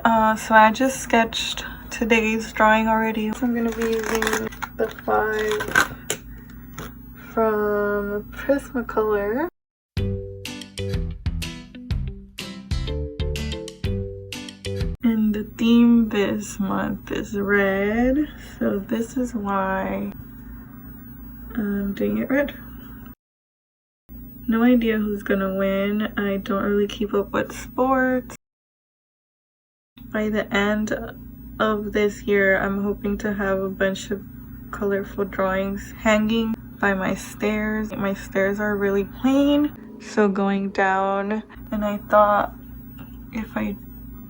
So I just sketched today's drawing already. So I'm gonna be using the 5 from Prismacolor. And the theme this month is red, so this is why I'm doing it red. No idea who's gonna win. I don't really keep up with sports. By the end of this year, I'm hoping to have a bunch of colorful drawings hanging by my stairs. My stairs are really plain, so going down, and I thought if I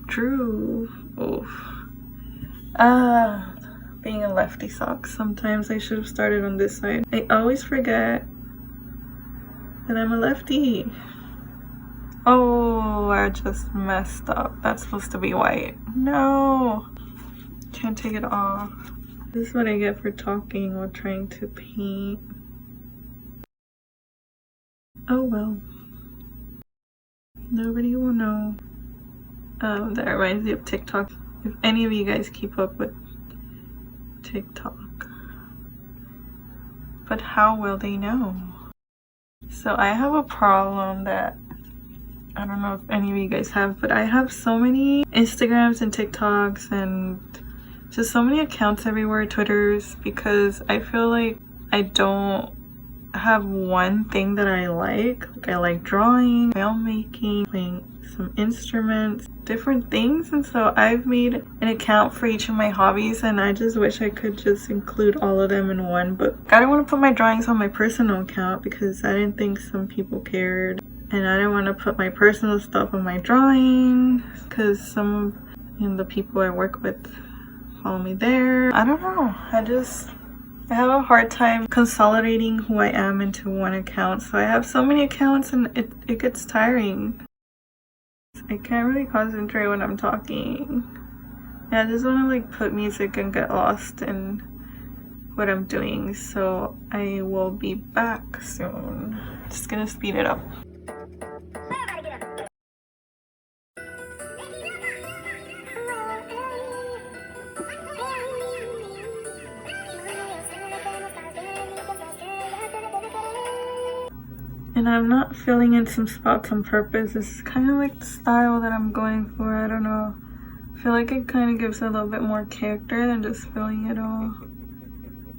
drew, being a lefty sock, sometimes I should have started on this side. I always forget that I'm a lefty. Oh, I just messed up. That's supposed to be white. No, can't take it off. This is what I get for talking while trying to paint. Oh well, nobody will know. That reminds me of TikTok. If any of you guys keep up with TikTok, but how will they know? So I have a problem that I don't know if any of you guys have, but I have so many Instagrams and TikToks and just so many accounts everywhere, Twitters, because I feel like I don't have one thing that I like. Like, I like drawing, filmmaking, playing some instruments, different things, and so I've made an account for each of my hobbies, and I just wish I could just include all of them in one. But I don't want to put my drawings on my personal account because I didn't think some people cared, and I didn't want to put my personal stuff on my drawings because some of the people I work with follow me there. I don't know, I have a hard time consolidating who I am into one account. So I have so many accounts and it gets tiring. I can't really concentrate when I'm talking. I just want to like put music and get lost in what I'm doing. So I will be back soon. Just gonna speed it up. And I'm not filling in some spots on purpose. It's kind of like the style that I'm going for. I don't know. I feel like it kind of gives a little bit more character than just filling it all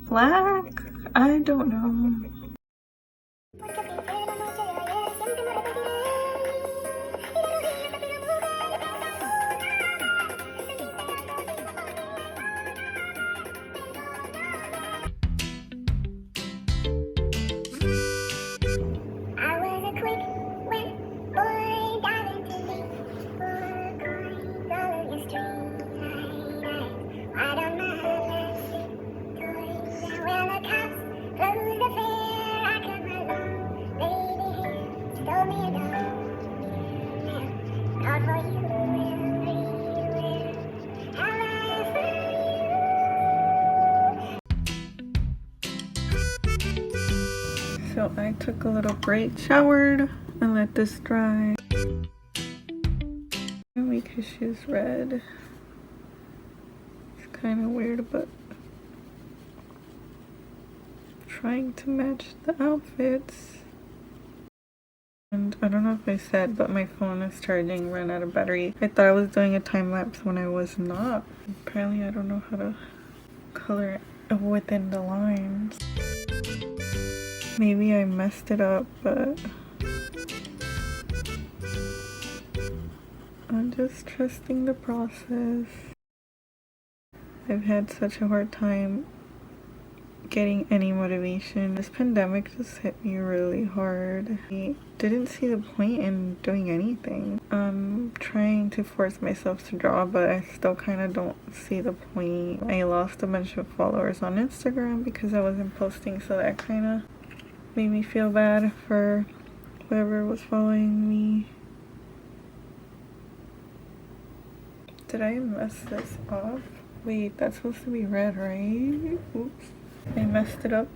black. I don't know. So I took a little break, showered, and let this dry. And make his shoes red. It's kind of weird, but trying to match the outfits. And I don't know if I said, but my phone is charging, ran out of battery. I thought I was doing a time lapse when I was not. Apparently I don't know how to color within the lines. Maybe I messed it up, but I'm just trusting the process. I've had such a hard time getting any motivation. This pandemic just hit me really hard. I didn't see the point in doing anything. I'm trying to force myself to draw, but I still kind of don't see the point. I lost a bunch of followers on Instagram because I wasn't posting, so that kind of made me feel bad for whoever was following me. Did I mess this up? Wait, that's supposed to be red, right? Oops. I messed it up.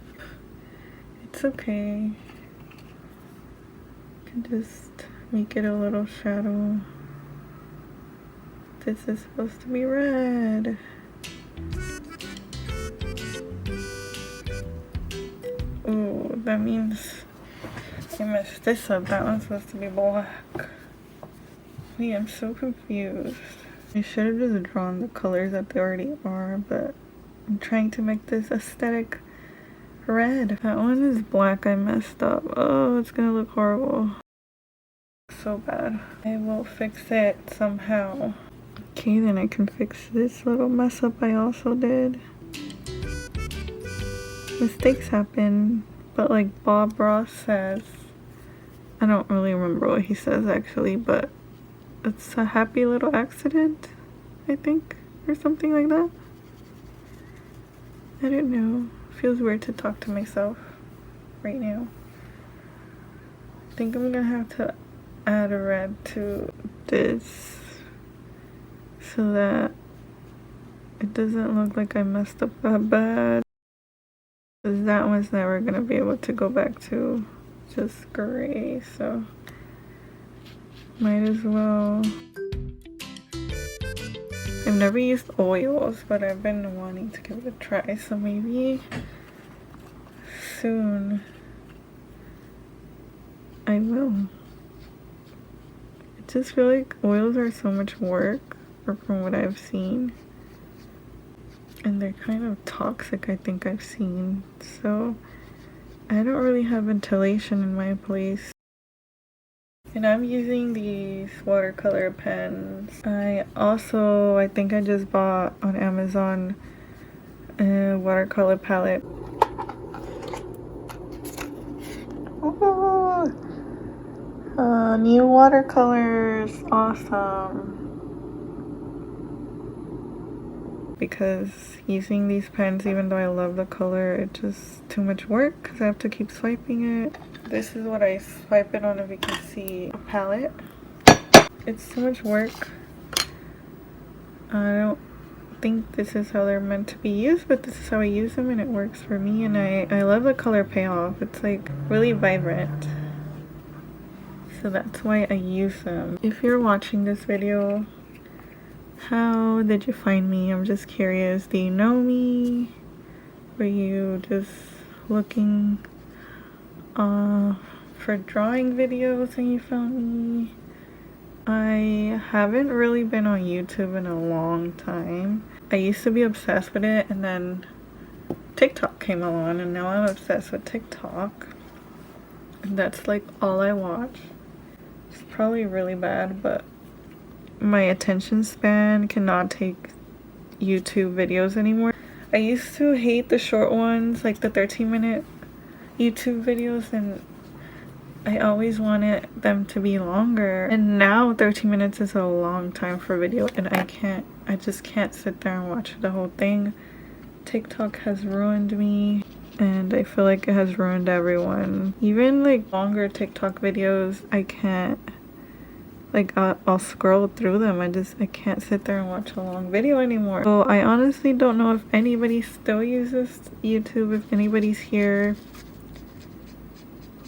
It's okay. I can just make it a little shadow. This is supposed to be red. Ooh, that means I messed this up. That one's supposed to be black. Wait, I'm so confused. I should have just drawn the colors that they already are, but I'm trying to make this aesthetic red. That one is black. I messed up. Oh, it's gonna look horrible. So bad. I will fix it somehow. Okay, then I can fix this little mess up I also did. Mistakes happen, but like Bob Ross says, I don't really remember what he says actually, but it's a happy little accident, I think, or something like that. I don't know. Feels weird to talk to myself right now. I think I'm gonna have to add a red to this so that it doesn't look like I messed up that bad. Because that one's never gonna be able to go back to just gray, so might as well. I've never used oils, but I've been wanting to give it a try, so maybe soon I will. I just feel like oils are so much work, or from what I've seen, and they're kind of toxic, I think I've seen, so I don't really have ventilation in my place. And I'm using these watercolor pens. I think I just bought on Amazon a watercolor palette. Oh, new watercolors, awesome. Because using these pens, even though I love the color, it's just too much work because I have to keep swiping it. This is what I swipe it on, if you can see a palette. It's so much work. I don't think this is how they're meant to be used, but this is how I use them and it works for me, and I love the color payoff. It's like really vibrant. So that's why I use them. If you're watching this video, how did you find me? I'm just curious. Do you know me? Were you just looking for drawing videos and you found me? I haven't really been on YouTube in a long time. I used to be obsessed with it, and then TikTok came along, and now I'm obsessed with TikTok. And that's like all I watch. It's probably really bad, but my attention span cannot take YouTube videos anymore. I used to hate the short ones, like the 13-minute YouTube videos, and I always wanted them to be longer. And now 13 minutes is a long time for video, and I just can't sit there and watch the whole thing. TikTok has ruined me, and I feel like it has ruined everyone. Even like longer TikTok videos, I can't. Like I'll scroll through them. I can't sit there and watch a long video anymore. So I honestly don't know if anybody still uses YouTube. If anybody's here,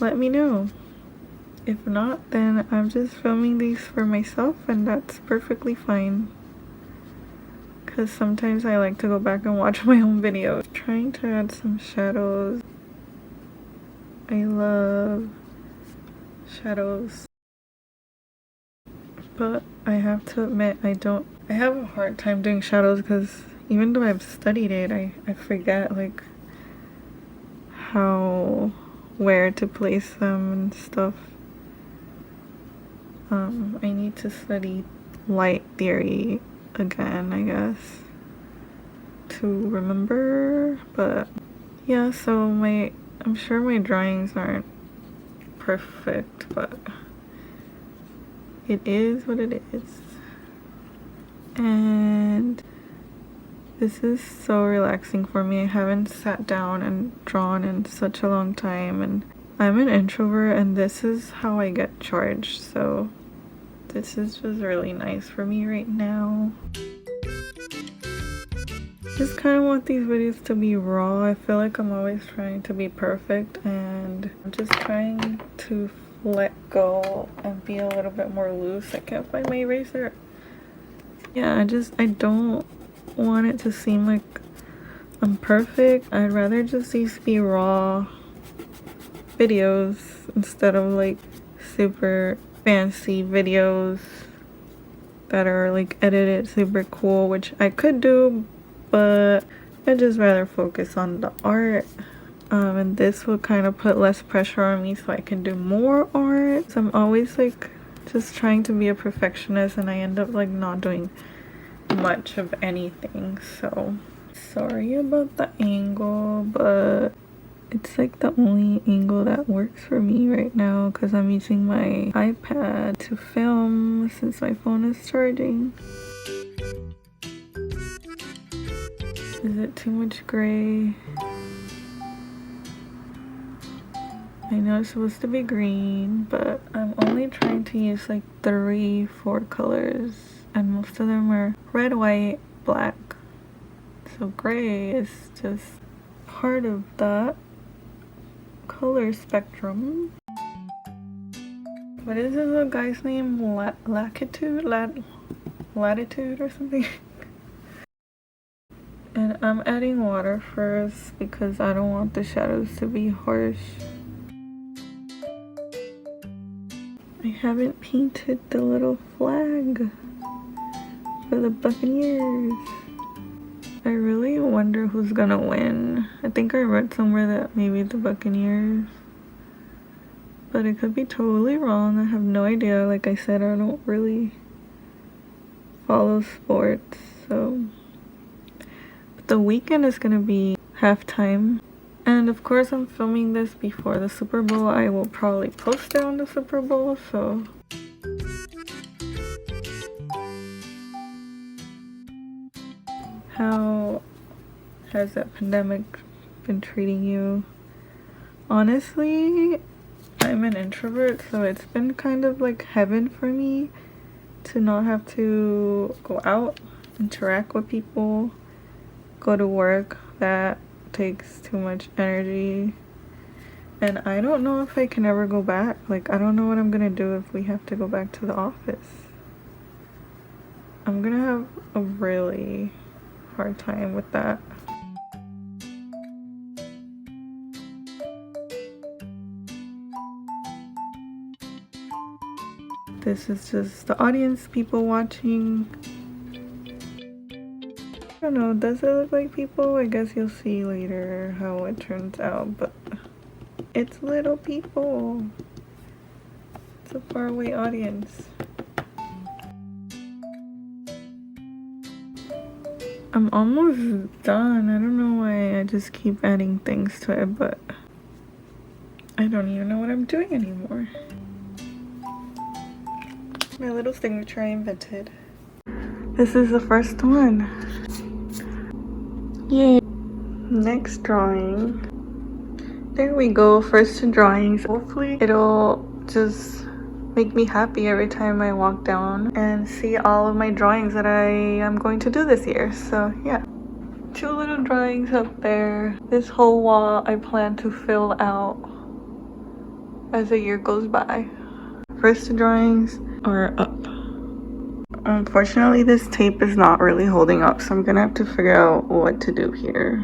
let me know. If not, then I'm just filming these for myself, and that's perfectly fine. Because sometimes I like to go back and watch my own videos. Trying to add some shadows. I love shadows. But I have to admit, I have a hard time doing shadows because even though I've studied it, I forget like where to place them and stuff. I need to study light theory again, I guess, to remember. But yeah, so I'm sure my drawings aren't perfect, but it is what it is. And this is so relaxing for me. I haven't sat down and drawn in such a long time, and I'm an introvert, and this is how I get charged, so this is just really nice for me right now. Just kind of want these videos to be raw. I feel like I'm always trying to be perfect, and I'm just trying to let go and be a little bit more loose. I can't find my eraser. Yeah, I don't want it to seem like I'm perfect. I'd rather just these be raw videos instead of like super fancy videos that are like edited super cool, which I could do, but I'd just rather focus on the art. And this will kind of put less pressure on me so I can do more art. So I'm always like just trying to be a perfectionist, and I end up like not doing much of anything. So sorry about the angle, but it's like the only angle that works for me right now because I'm using my iPad to film since my phone is charging. Is it too much gray? I know it's supposed to be green, but I'm only trying to use like 3-4 colors, and most of them are red, white, black. So gray is just part of that color spectrum. What is this guy's name? Latitude or something? And I'm adding water first because I don't want the shadows to be harsh. I haven't painted the little flag for the Buccaneers. I really wonder who's gonna win. I think I read somewhere that maybe the Buccaneers, but it could be totally wrong. I have no idea. Like I said, I don't really follow sports, so. But the weekend is gonna be halftime. And of course I'm filming this before the Super Bowl. I will probably post it on the Super Bowl, so. How has that pandemic been treating you? Honestly, I'm an introvert, so it's been kind of like heaven for me to not have to go out, interact with people, go to work. That takes too much energy, and I don't know if I can ever go back. Like, I don't know what I'm gonna do if we have to go back to the office. I'm gonna have a really hard time with that. This is just the audience, people watching. I don't know, does it look like people? I guess you'll see later how it turns out, but it's little people. It's a faraway audience. I'm almost done. I don't know why I just keep adding things to it, but I don't even know what I'm doing anymore. My little signature I invented. This is the first one. Yay. Next drawing. There we go, first drawings. Hopefully it'll just make me happy every time I walk down and see all of my drawings that I am going to do this year. So yeah, 2 little drawings up there. This whole wall I plan to fill out as the year goes by. First drawings are up. Unfortunately, this tape is not really holding up, so I'm gonna have to figure out what to do here.